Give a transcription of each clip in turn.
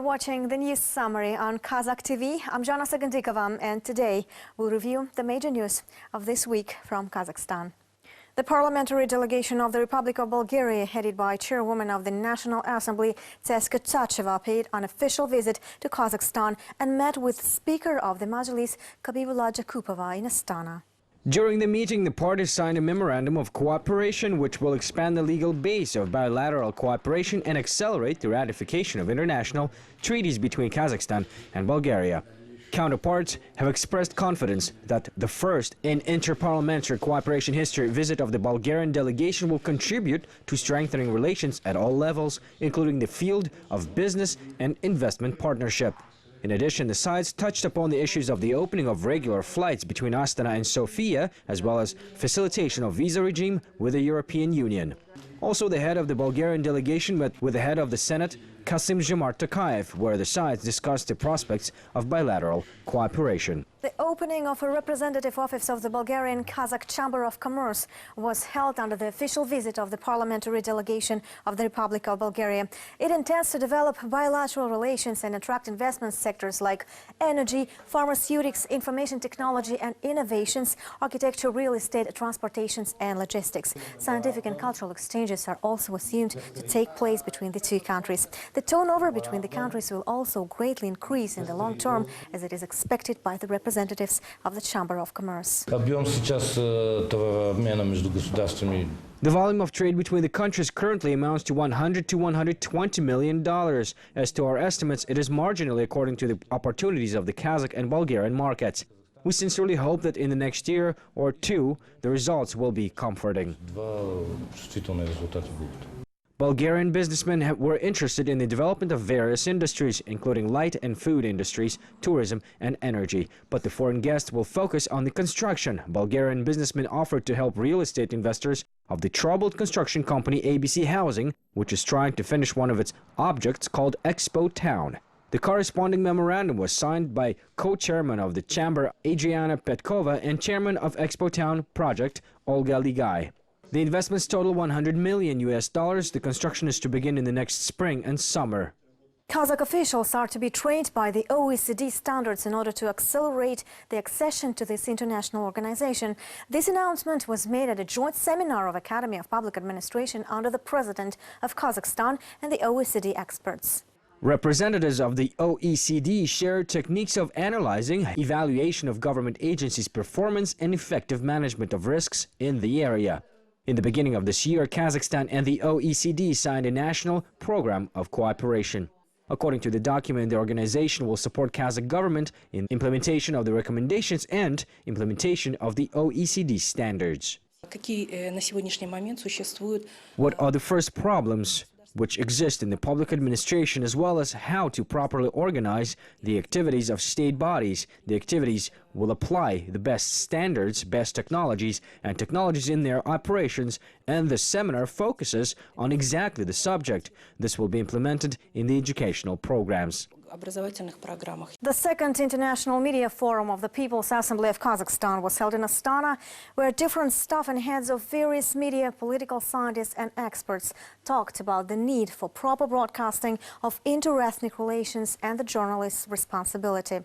watching the news summary on Kazakh TV. I'm Jana Sagandikova, and today we'll review the major news of this week from Kazakhstan. The parliamentary delegation of the Republic of Bulgaria, headed by chairwoman of the National Assembly, Seska Tacheva, paid an official visit to Kazakhstan and met with Speaker of the Mazhilis Kabibulla Zhakupova in Astana. During the meeting, the parties signed a memorandum of cooperation which will expand the legal base of bilateral cooperation and accelerate the ratification of international treaties between Kazakhstan and Bulgaria. Counterparts have expressed confidence that the first in interparliamentary cooperation history visit of the Bulgarian delegation will contribute to strengthening relations at all levels, including the field of business and investment partnership. In addition, the sides touched upon the issues of the opening of regular flights between Astana and Sofia, as well as facilitation of visa regime with the European Union. Also, the head of the Bulgarian delegation met with the head of the Senate, Kassym-Jomart Tokayev, where the sides discussed the prospects of bilateral cooperation. The opening of a representative office of the Bulgarian Kazakh Chamber of Commerce was held under the official visit of the parliamentary delegation of the Republic of Bulgaria. It intends to develop bilateral relations and attract investment sectors like energy, pharmaceutics, information technology and innovations, architecture, real estate, transportations and logistics. Scientific and cultural exchanges are also assumed to take place between the two countries. The turnover between the countries will also greatly increase in the long term, as it is expected by the representatives of the Chamber of Commerce. The volume of trade between the countries currently amounts to $100 to $120 million. As to our estimates, it is marginally according to the opportunities of the Kazakh and Bulgarian markets. We sincerely hope that in the next year or two, the results will be comforting. Bulgarian businessmen were interested in the development of various industries, including light and food industries, tourism and energy. But the foreign guests will focus on the construction. Bulgarian businessmen offered to help real estate investors of the troubled construction company ABC Housing, which is trying to finish one of its objects called Expo Town. The corresponding memorandum was signed by co-chairman of the chamber Adriana Petkova and chairman of Expo Town project Olga Ligai. The investments total $100 million. The construction is to begin in the next spring and summer. Kazakh officials are to be trained by the OECD standards in order to accelerate the accession to this international organization. This announcement was made at a joint seminar of Academy of Public Administration under the President of Kazakhstan and the OECD experts. Representatives of the OECD shared techniques of analyzing, evaluation of government agencies' performance and effective management of risks in the area. In the beginning of this year, Kazakhstan and the OECD signed a national program of cooperation. According to the document, the organization will support Kazakh government in implementation of the recommendations and implementation of the OECD standards. What are the first problems which exist in the public administration, as well as how to properly organize the activities of state bodies? The activities will apply the best standards, best technologies, and technologies in their operations, and the seminar focuses on exactly the subject. This will be implemented in the educational programs. The second International Media Forum of the People's Assembly of Kazakhstan was held in Astana, where different staff and heads of various media, political scientists and experts talked about the need for proper broadcasting of inter-ethnic relations and the journalist's responsibility.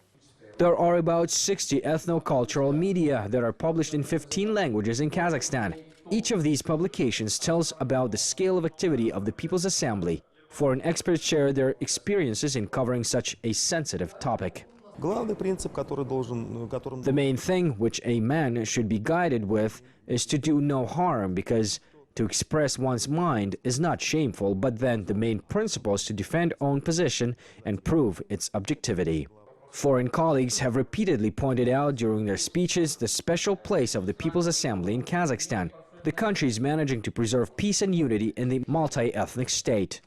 There are about 60 ethno-cultural media that are published in 15 languages in Kazakhstan. Each of these publications tells about the scale of activity of the People's Assembly. Foreign experts share their experiences in covering such a sensitive topic. The main thing which a man should be guided with is to do no harm, because to express one's mind is not shameful, but then the main principle is to defend own position and prove its objectivity. Foreign colleagues have repeatedly pointed out during their speeches the special place of the People's Assembly in Kazakhstan. The country is managing to preserve peace and unity in the multi-ethnic state.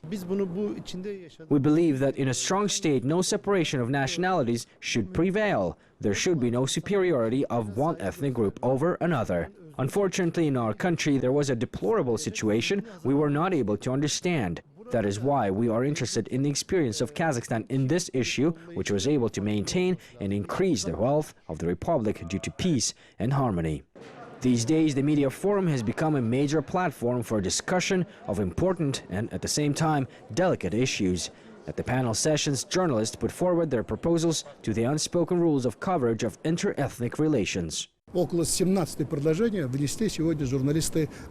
We believe that in a strong state, no separation of nationalities should prevail. There should be no superiority of one ethnic group over another. Unfortunately, in our country, there was a deplorable situation we were not able to understand. That is why we are interested in the experience of Kazakhstan in this issue, which was able to maintain and increase the wealth of the Republic due to peace and harmony. These days, the Media Forum has become a major platform for discussion of important and, at the same time, delicate issues. At the panel sessions, journalists put forward their proposals to the unspoken rules of coverage of inter-ethnic relations.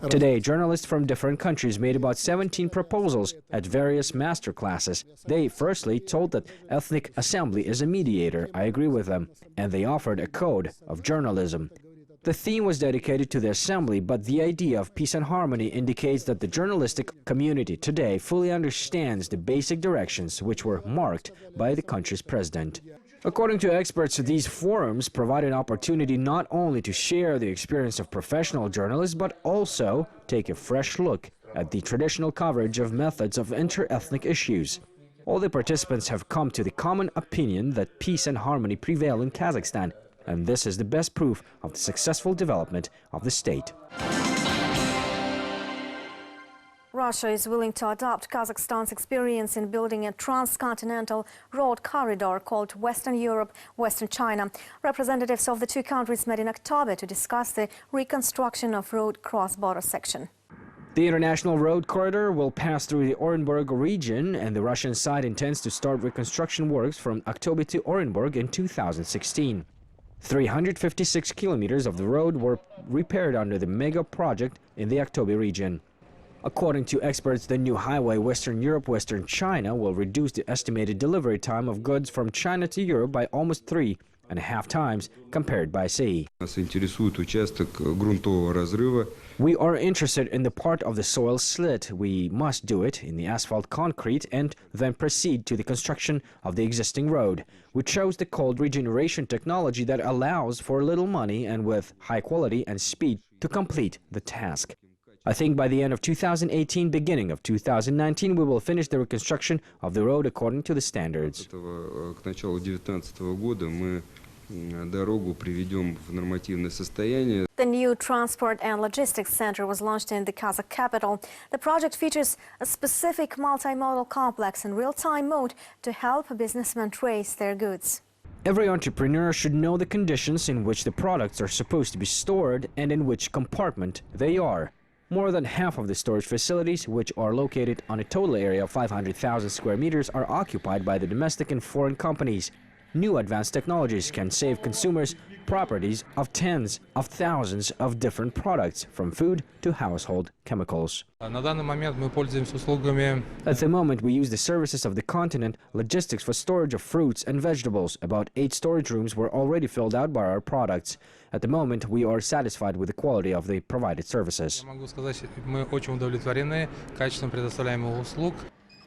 Today, journalists from different countries made about 17 proposals at various master classes. They firstly told that ethnic assembly is a mediator. I agree with them. And they offered a code of journalism. The theme was dedicated to the assembly, but the idea of peace and harmony indicates that the journalistic community today fully understands the basic directions which were marked by the country's president. According to experts, these forums provide an opportunity not only to share the experience of professional journalists, but also take a fresh look at the traditional coverage of methods of inter-ethnic issues. All the participants have come to the common opinion that peace and harmony prevail in Kazakhstan, and this is the best proof of the successful development of the state. Russia is willing to adopt Kazakhstan's experience in building a transcontinental road corridor called Western Europe, Western China. Representatives of the two countries met in October to discuss the reconstruction of road cross-border section. The international road corridor will pass through the Orenburg region, and the Russian side intends to start reconstruction works from October to Orenburg in 2016. 356 kilometers of the road were repaired under the mega project in the October region. According to experts, the new highway Western Europe, Western China will reduce the estimated delivery time of goods from China to Europe by almost 3.5 times compared by sea. We are interested in the part of the soil slit. We must do it in the asphalt concrete and then proceed to the construction of the existing road. We chose the cold regeneration technology that allows for little money and with high quality and speed to complete the task. I think by the end of 2018, beginning of 2019, we will finish the reconstruction of the road according to the standards. The new Transport and Logistics Center was launched in the Kazakh capital. The project features a specific multimodal complex in real-time mode to help businessmen trace their goods. Every entrepreneur should know the conditions in which the products are supposed to be stored and in which compartment they are. More than half of the storage facilities, which are located on a total area of 500,000 square meters, are occupied by the domestic and foreign companies. New advanced technologies can save consumers properties of tens of thousands of different products, from food to household chemicals. At the moment, we use the services of the continent logistics for storage of fruits and vegetables. About 8 storage rooms were already filled out by our products. At the moment, we are satisfied with the quality of the provided services.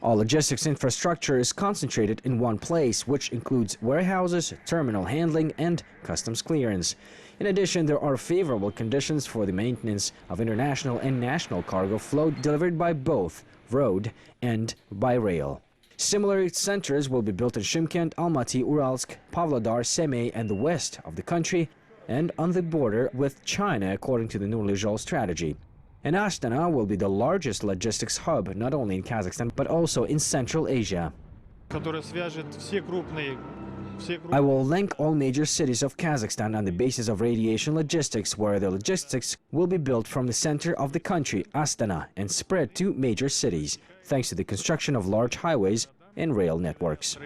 All logistics infrastructure is concentrated in one place, which includes warehouses, terminal handling, and customs clearance. In addition, there are favorable conditions for the maintenance of international and national cargo flow delivered by both road and by rail. Similar centers will be built in Shymkent, Almaty, Uralsk, Pavlodar, Semey, and the west of the country, and on the border with China, according to the new Joly strategy. And Astana will be the largest logistics hub, not only in Kazakhstan, but also in Central Asia. I will link all major cities of Kazakhstan on the basis of radiation logistics, where the logistics will be built from the center of the country, Astana, and spread to major cities, thanks to the construction of large highways and rail networks.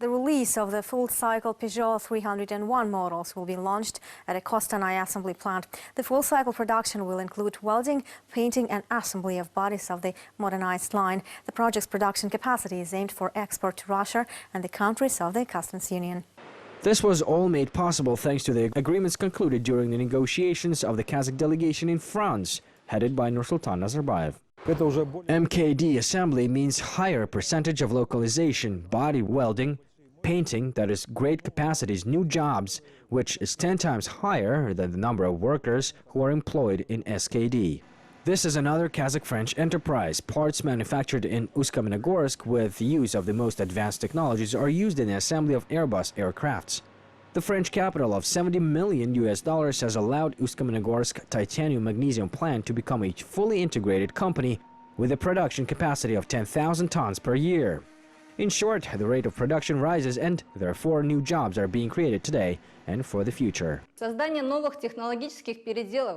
The release of the full-cycle Peugeot 301 models will be launched at a Kostanay assembly plant. The full-cycle production will include welding, painting and assembly of bodies of the modernized line. The project's production capacity is aimed for export to Russia and the countries of the Customs Union. This was all made possible thanks to the agreements concluded during the negotiations of the Kazakh delegation in France, headed by Nursultan Nazarbayev. MKD assembly means higher percentage of localization, body welding, painting, that is great capacities, new jobs, which is 10 times higher than the number of workers who are employed in SKD. This is another Kazakh French enterprise. Parts manufactured in Uсть-Kamenogorsk with the use of the most advanced technologies are used in the assembly of Airbus aircrafts. The French capital of $70 million has allowed Uсть-Kamenogorsk titanium magnesium plant to become a fully integrated company with a production capacity of 10,000 tons per year. In short, the rate of production rises and therefore new jobs are being created today and for the future.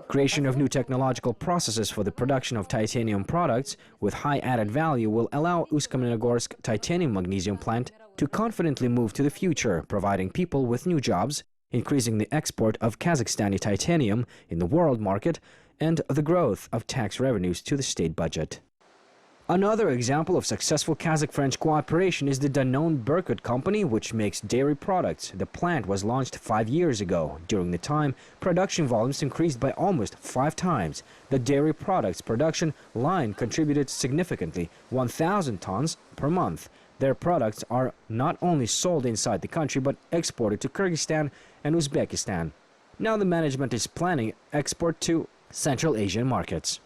Creation of new technological processes for the production of titanium products with high added value will allow Usk-Kamenogorsk titanium magnesium plant to confidently move to the future, providing people with new jobs, increasing the export of Kazakhstani titanium in the world market, and the growth of tax revenues to the state budget. Another example of successful Kazakh-French cooperation is the Danone Berkut company, which makes dairy products. The plant was launched 5 years ago. During the time, production volumes increased by almost 5 times. The dairy products production line contributed significantly, 1,000 tons per month. Their products are not only sold inside the country, but exported to Kyrgyzstan and Uzbekistan. Now the management is planning export to Central Asian markets.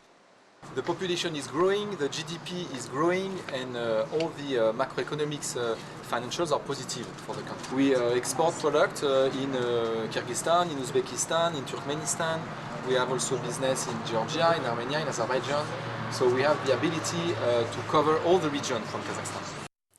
The population is growing, the GDP is growing, and all the macroeconomics financials are positive for the country. We export product in Kyrgyzstan, in Uzbekistan, in Turkmenistan. We have also business in Georgia, in Armenia, in Azerbaijan. So we have the ability to cover all the region from Kazakhstan.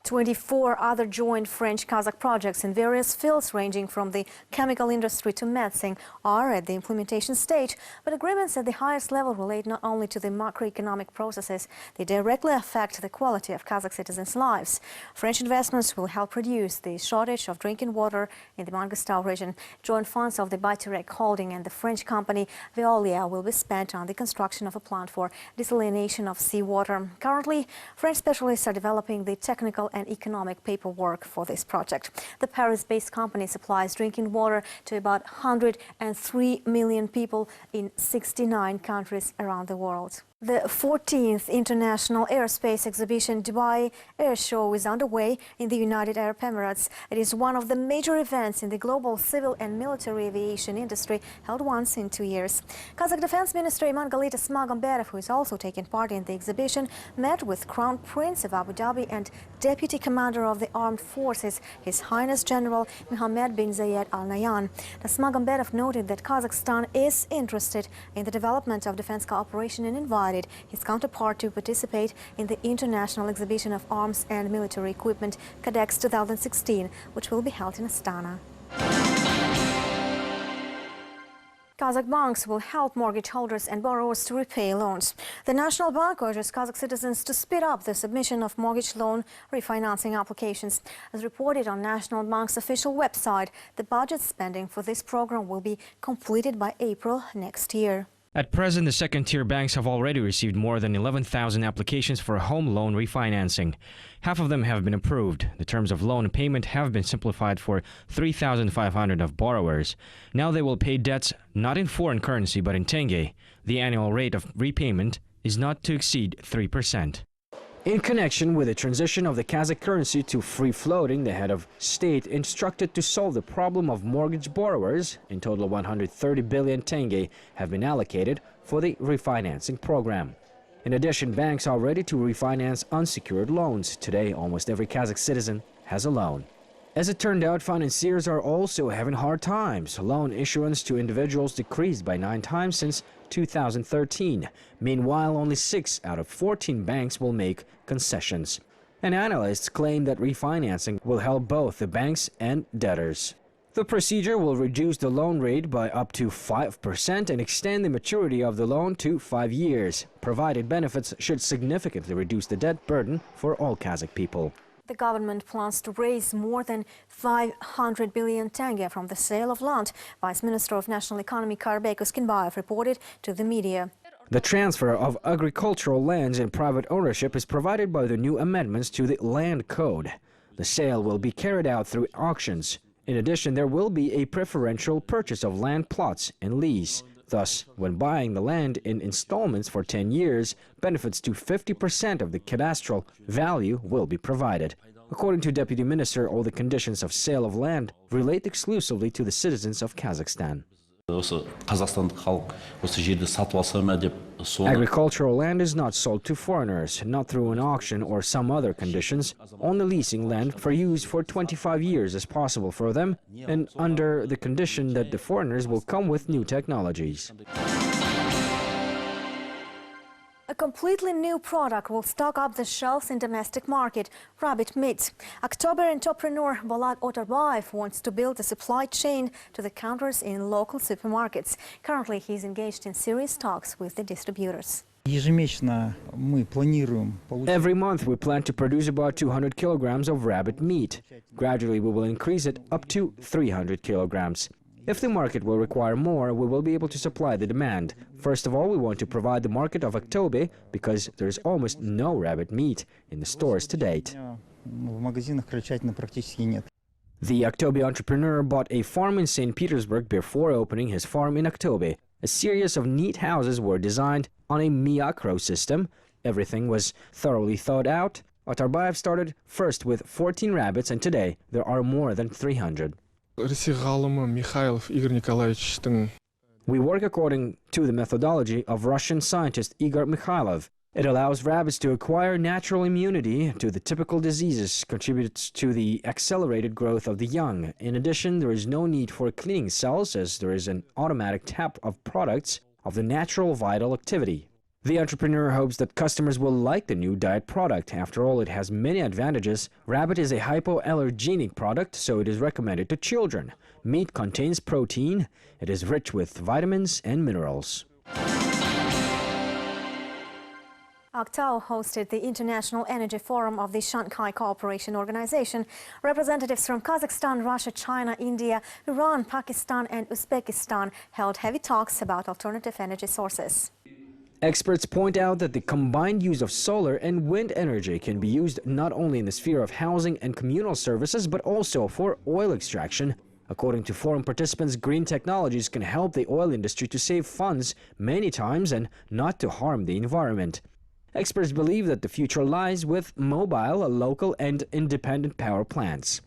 24 other joint French-Kazakh projects in various fields ranging from the chemical industry to medicine are at the implementation stage, but agreements at the highest level relate not only to the macroeconomic processes, they directly affect the quality of Kazakh citizens' lives. French investments will help reduce the shortage of drinking water in the Mangostau region. Joint funds of the Bilateral holding and the French company Veolia will be spent on the construction of a plant for desalination of seawater. Currently, French specialists are developing the technical and economic paperwork for this project. The Paris-based company supplies drinking water to about 103 million people in 69 countries around the world. The 14th International Aerospace Exhibition Dubai Airshow is underway in the United Arab Emirates. It is one of the major events in the global civil and military aviation industry, held once in 2 years. Kazakh Defense Minister Imangaliy Tasmagomedov, who is also taking part in the exhibition, met with Crown Prince of Abu Dhabi and Deputy Commander of the Armed Forces, His Highness General Mohammed bin Zayed Al Nahyan. Tasmagomedov noted that Kazakhstan is interested in the development of defense cooperation and invited his counterpart to participate in the International Exhibition of Arms and Military Equipment CADEX 2016, which will be held in Astana. Kazakh banks will help mortgage holders and borrowers to repay loans. The National Bank urges Kazakh citizens to speed up the submission of mortgage loan refinancing applications. As reported on National Bank's official website, the budget spending for this program will be completed by April next year. At present, the second-tier banks have already received more than 11,000 applications for home loan refinancing. Half of them have been approved. The terms of loan payment have been simplified for 3,500 of borrowers. Now they will pay debts not in foreign currency but in tenge. The annual rate of repayment is not to exceed 3%. In connection with the transition of the Kazakh currency to free-floating, the head of state instructed to solve the problem of mortgage borrowers. In total, 130 billion tenge have been allocated for the refinancing program. In addition, banks are ready to refinance unsecured loans. Today, almost every Kazakh citizen has a loan. As it turned out, financiers are also having hard times. Loan issuance to individuals decreased by 9 times since 2013. Meanwhile, only 6 out of 14 banks will make concessions. And analysts claim that refinancing will help both the banks and debtors. The procedure will reduce the loan rate by up to 5% and extend the maturity of the loan to 5 years. Provided benefits should significantly reduce the debt burden for all Kazakh people. The government plans to raise more than 500 billion tenge from the sale of land. Vice Minister of National Economy Karbek Uskinbayev reported to the media. The transfer of agricultural lands in private ownership is provided by the new amendments to the Land Code. The sale will be carried out through auctions. In addition, there will be a preferential purchase of land plots and lease. Thus, when buying the land in installments for 10 years, benefits to 50% of the cadastral value will be provided. According to Deputy Minister, all the conditions of sale of land relate exclusively to the citizens of Kazakhstan. Agricultural land is not sold to foreigners, not through an auction or some other conditions. Only leasing land for use for 25 years is possible for them, and under the condition that the foreigners will come with new technologies. A completely new product will stock up the shelves in domestic market, rabbit meat. October entrepreneur Bolat Otarbayev wants to build a supply chain to the counters in local supermarkets. Currently, he is engaged in serious talks with the distributors. Every month we plan to produce about 200 kilograms of rabbit meat. Gradually we will increase it up to 300 kilograms. If the market will require more, we will be able to supply the demand. First of all, we want to provide the market of October because there is almost no rabbit meat in the stores to date. The October entrepreneur bought a farm in St. Petersburg before opening his farm in October. A series of neat houses were designed on a Miyakro system. Everything was thoroughly thought out. Otarbayev started first with 14 rabbits, and today there are more than 300. We work according to the methodology of Russian scientist Igor Mikhailov. It allows rabbits to acquire natural immunity to the typical diseases, contributes to the accelerated growth of the young. In addition, there is no need for cleaning cells as there is an automatic tap of products of the natural vital activity. The entrepreneur hopes that customers will like the new diet product. After all, it has many advantages. Rabbit is a hypoallergenic product, so it is recommended to children. Meat contains protein. It is rich with vitamins and minerals. Aktau hosted the International Energy Forum of the Shanghai Cooperation Organization. Representatives from Kazakhstan, Russia, China, India, Iran, Pakistan and Uzbekistan held heavy talks about alternative energy sources. Experts point out that the combined use of solar and wind energy can be used not only in the sphere of housing and communal services, but also for oil extraction. According to forum participants, green technologies can help the oil industry to save funds many times and not to harm the environment. Experts believe that the future lies with mobile, local and independent power plants.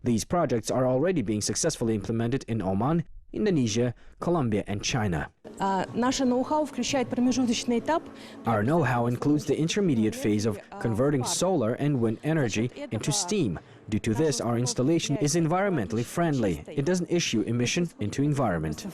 These projects are already being successfully implemented in Oman, Indonesia, Colombia and China. Our know-how includes the intermediate phase of converting solar and wind energy into steam. Due to this, our installation is environmentally friendly. It doesn't issue emission into environment.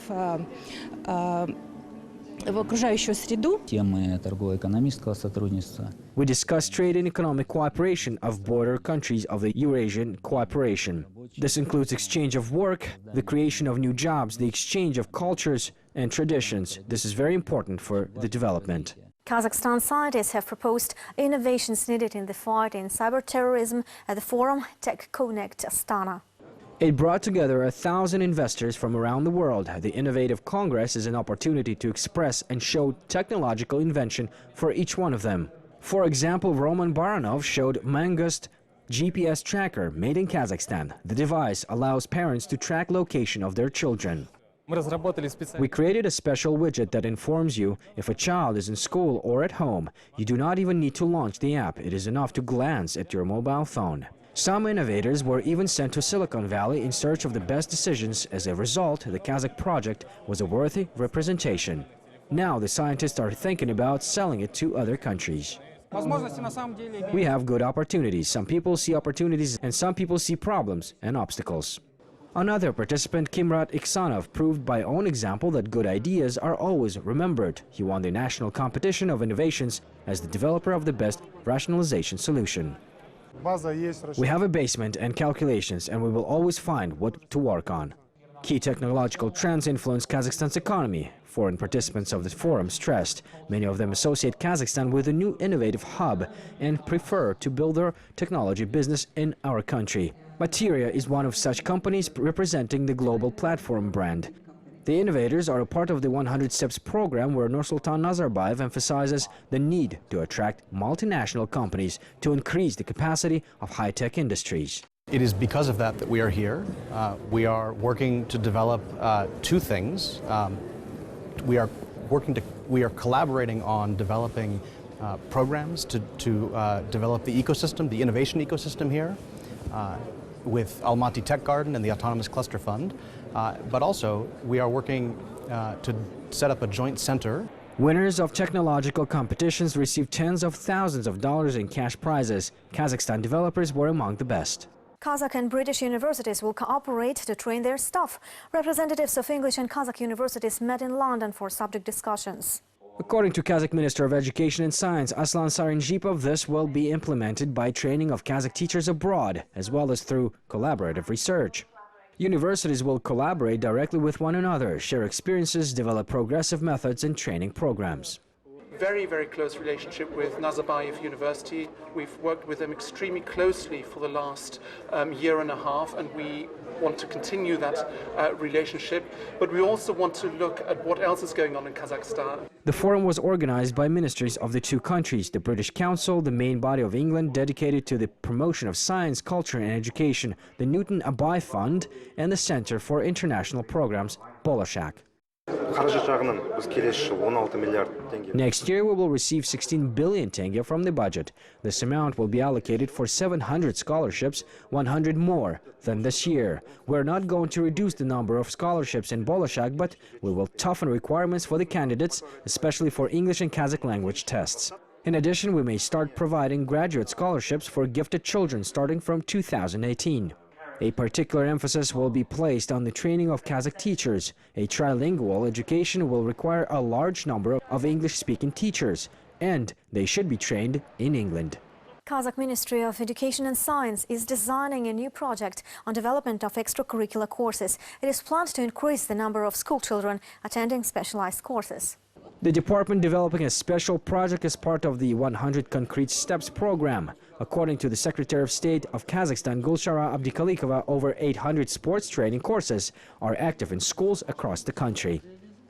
We discuss trade and economic cooperation of border countries of the Eurasian cooperation. This includes exchange of work, the creation of new jobs, the exchange of cultures and traditions. This is very important for the development. Kazakhstan scientists have proposed innovations needed in the fight in cyber-terrorism at the forum Tech Connect Astana. It brought together 1,000 investors from around the world. The Innovative Congress is an opportunity to express and show technological invention for each one of them. For example, Roman Baranov showed Mangust GPS tracker made in Kazakhstan. The device allows parents to track location of their children. We created a special widget that informs you if a child is in school or at home. You do not even need to launch the app. It is enough to glance at your mobile phone. Some innovators were even sent to Silicon Valley in search of the best decisions. As a result, the Kazakh project was a worthy representation. Now the scientists are thinking about selling it to other countries. We have good opportunities. Some people see opportunities and some people see problems and obstacles. Another participant, Kimrat Iksanov, proved by own example that good ideas are always remembered. He won the national competition of innovations as the developer of the best rationalization solution. We have a basement and calculations, and we will always find what to work on. Key technological trends influence Kazakhstan's economy. Foreign participants of the forum stressed many of them associate Kazakhstan with a new innovative hub and prefer to build their technology business in our country. Materia is one of such companies representing the global platform brand. The innovators are a part of the 100 Steps program where Nursultan Nazarbayev emphasizes the need to attract multinational companies to increase the capacity of high-tech industries. It is because of that that we are here. We are working to develop two things. We are collaborating on developing programs to develop the ecosystem, the innovation ecosystem here, with Almaty Tech Garden and the Autonomous Cluster Fund. But also, we are working to set up a joint center. Winners of technological competitions received tens of thousands of dollars in cash prizes. Kazakhstan developers were among the best. Kazakh and British universities will cooperate to train their staff. Representatives of English and Kazakh universities met in London for subject discussions. According to Kazakh Minister of Education and Science Aslan Sarinjipov, this will be implemented by training of Kazakh teachers abroad, as well as through collaborative research. Universities will collaborate directly with one another, share experiences, develop progressive methods and training programs. Very, very close relationship with Nazarbayev University. We've worked with them extremely closely for the last year and a half, and we want to continue that relationship. But we also want to look at what else is going on in Kazakhstan. The forum was organized by ministries of the two countries, the British Council, the main body of England dedicated to the promotion of science, culture and education, the Newton Abai Fund, and the Center for International Programs, Bolashak. Next year, we will receive 16 billion tenge from the budget. This amount will be allocated for 700 scholarships, 100 more than this year. We're not going to reduce the number of scholarships in Bolashak, but we will toughen requirements for the candidates, especially for English and Kazakh language tests. In addition, we may start providing graduate scholarships for gifted children starting from 2018. A particular emphasis will be placed on the training of Kazakh teachers. A trilingual education will require a large number of English-speaking teachers, and they should be trained in England. Kazakh Ministry of Education and Science is designing a new project on development of extracurricular courses. It is planned to increase the number of school children attending specialized courses. The department developing a special project as part of the 100 Concrete Steps program. According to the Secretary of State of Kazakhstan, Gulshara Abdikalikova, over 800 sports training courses are active in schools across the country.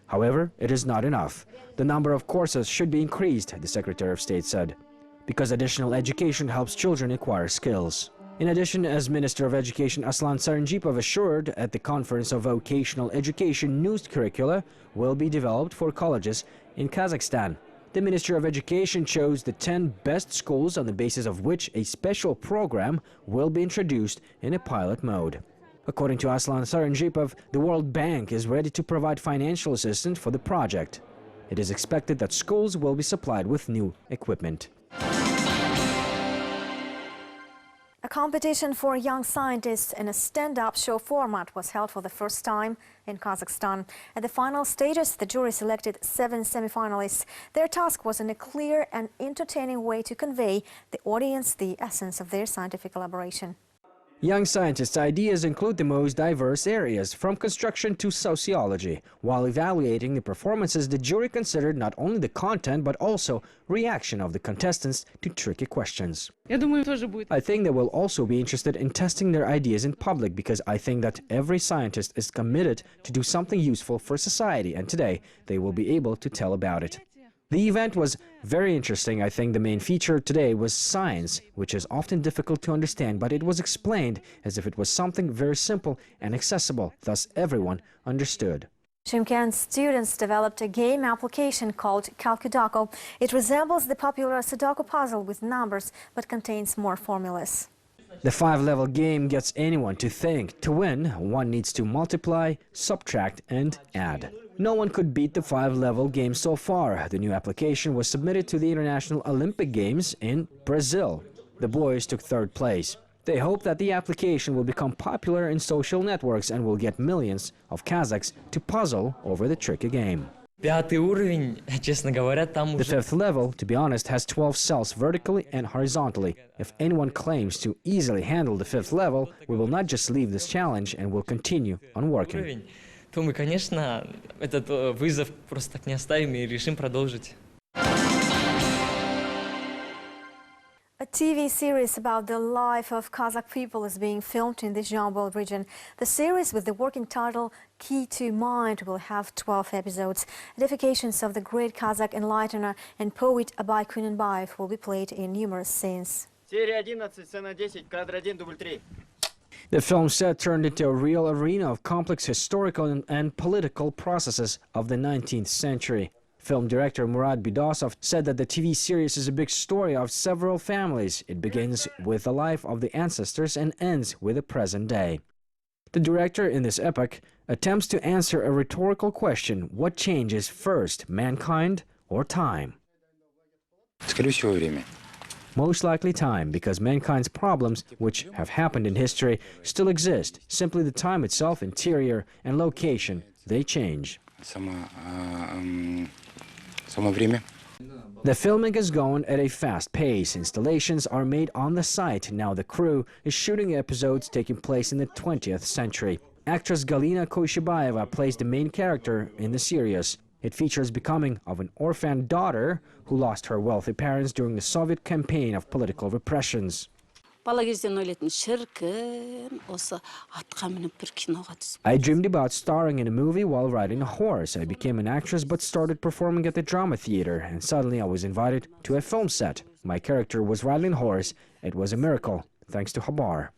However, it is not enough. The number of courses should be increased, the Secretary of State said, because additional education helps children acquire skills. In addition, as Minister of Education Aslan Sarinjipov assured at the Conference of Vocational Education, new curricula will be developed for colleges in Kazakhstan. The Ministry of Education chose the 10 best schools on the basis of which a special program will be introduced in a pilot mode. According to Aslan Sarinjipov, the World Bank is ready to provide financial assistance for the project. It is expected that schools will be supplied with new equipment. A competition for young scientists in a stand-up show format was held for the first time in Kazakhstan. At the final stages, the jury selected 7 semi-finalists. Their task was in a clear and entertaining way to convey the audience the essence of their scientific collaboration. Young scientists' ideas include the most diverse areas, from construction to sociology. While evaluating the performances, the jury considered not only the content but also reaction of the contestants to tricky questions. I think they will also be interested in testing their ideas in public, because I think that every scientist is committed to do something useful for society, and today they will be able to tell about it. The event was very interesting. I think the main feature today was science, which is often difficult to understand, but it was explained as if it was something very simple and accessible, thus everyone understood. Shymkent students developed a game application called Kalkudako. It resembles the popular Sudoku puzzle with numbers, but contains more formulas. The 5-level game gets anyone to think. To win, one needs to multiply, subtract and add. No one could beat the 5-level game so far. The new application was submitted to the International Olympic Games in Brazil. The boys took 3rd place. They hope that the application will become popular in social networks and will get millions of Kazakhs to puzzle over the tricky game. The 5th level, to be honest, has 12 cells vertically and horizontally. If anyone claims to easily handle the 5th level, we will not just leave this challenge and will continue on working. То мы, конечно, этот вызов просто так не оставим и решим продолжить. A TV series about the life of Kazakh people is being filmed in the Joly region. The series, with the working title Key to Mind, will have 12 episodes. Edifications of the great Kazakh enlightener and poet Abay Kunanbayev will be played in numerous scenes. Серия 11, сцена 10, кадр 1, дубль 3. The film set turned into a real arena of complex historical and political processes of the 19th century. Film director Murad Bidasov said that the TV series is a big story of several families. It begins with the life of the ancestors and ends with the present day. The director in this epoch attempts to answer a rhetorical question: what changes first, mankind or time? Most likely time, because mankind's problems, which have happened in history, still exist. Simply the time itself, interior and location, they change. само время. The filming is going at a fast pace. Installations are made on the site. Now the crew is shooting episodes taking place in the 20th century. Actress Galina Koishibayeva plays the main character in the series. It features becoming of an orphaned daughter who lost her wealthy parents during the Soviet campaign of political repressions. I dreamed about starring in a movie while riding a horse. I became an actress but started performing at the drama theater, and suddenly I was invited to a film set. My character was riding a horse. It was a miracle, thanks to Habar.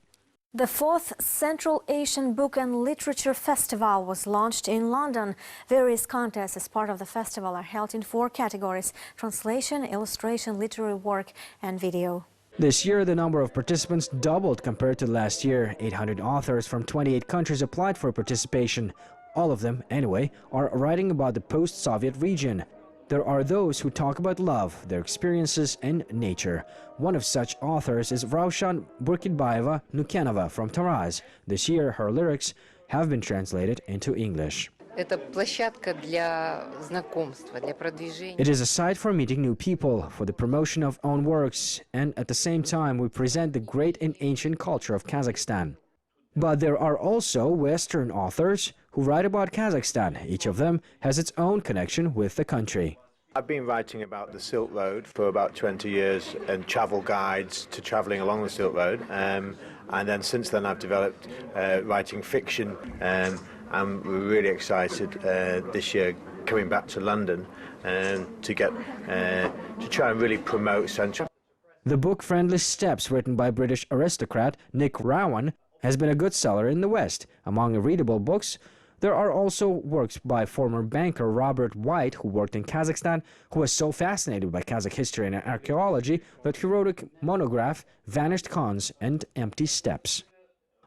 The 4th Central Asian Book and Literature Festival was launched in London. Various contests as part of the festival are held in 4 categories: translation, illustration, literary work and video. This year, the number of participants doubled compared to last year. 800 authors from 28 countries applied for participation. All of them, anyway, are writing about the post-Soviet region. There are those who talk about love, their experiences, and nature. One of such authors is Raushan Burkitbayeva Nukenova from Taraz. This year, her lyrics have been translated into English. Это площадка для знакомства, для продвижения. It is a site for meeting new people, for the promotion of own works, and at the same time we present the great and ancient culture of Kazakhstan. But there are also Western authors who write about Kazakhstan. Each of them has its own connection with the country. I've been writing about the Silk Road for about 20 years and travel guides to travelling along the Silk Road. And then since then I've developed writing fiction. I'm really excited this year coming back to London to try and really promote Central. The book Friendly Steps, written by British aristocrat Nick Rowan, has been a good seller in the West. Among readable books, there are also works by former banker Robert White, who worked in Kazakhstan, who was so fascinated by Kazakh history and archaeology that he wrote a monograph, Vanished Khans and Empty Steppes.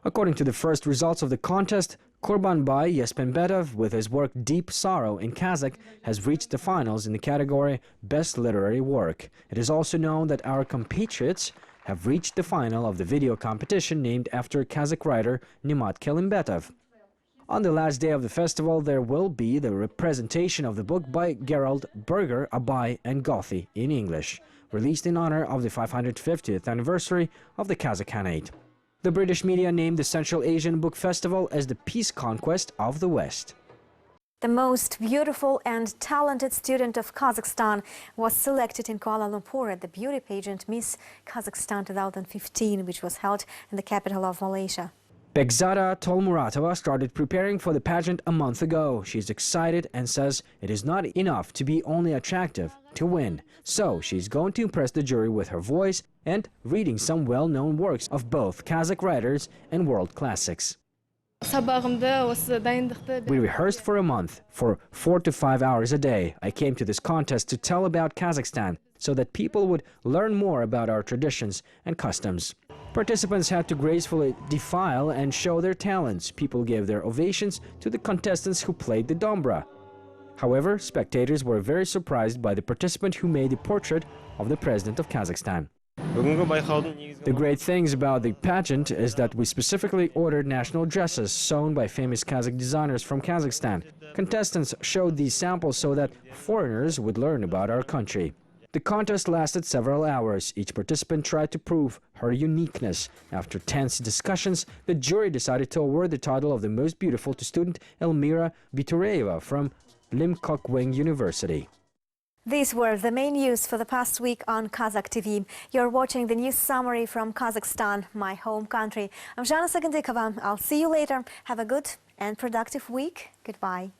According to the first results of the contest, Kurbanbay Yespenbetov, with his work Deep Sorrow in Kazakh, has reached the finals in the category Best Literary Work. It is also known that our compatriots have reached the final of the video competition named after Kazakh writer Nimat Kelimbetov. On the last day of the festival, there will be the representation of the book by Gerald Berger, Abai and Gothi in English, released in honor of the 550th anniversary of the Kazakh Khanate. The British media named the Central Asian Book Festival as the peace conquest of the West. The most beautiful and talented student of Kazakhstan was selected in Kuala Lumpur at the beauty pageant Miss Kazakhstan 2015, which was held in the capital of Malaysia. Bekzada Tolmuratova started preparing for the pageant a month ago. She's excited and says it is not enough to be only attractive to win. So she's going to impress the jury with her voice and reading some well-known works of both Kazakh writers and world classics. We rehearsed for a month, for 4 to 5 hours a day. I came to this contest to tell about Kazakhstan so that people would learn more about our traditions and customs. Participants had to gracefully defile and show their talents. People gave their ovations to the contestants who played the dombra. However, spectators were very surprised by the participant who made the portrait of the president of Kazakhstan. The great things about the pageant is that we specifically ordered national dresses sewn by famous Kazakh designers from Kazakhstan. Contestants showed these samples so that foreigners would learn about our country. The contest lasted several hours. Each participant tried to prove her uniqueness. After tense discussions, the jury decided to award the title of the most beautiful to student Elmira Bitureva from Limkokwing University. These were the main news for the past week on Kazakh TV. You're watching the news summary from Kazakhstan, my home country. I'm Zhana Sagandikova. I'll see you later. Have a good and productive week. Goodbye.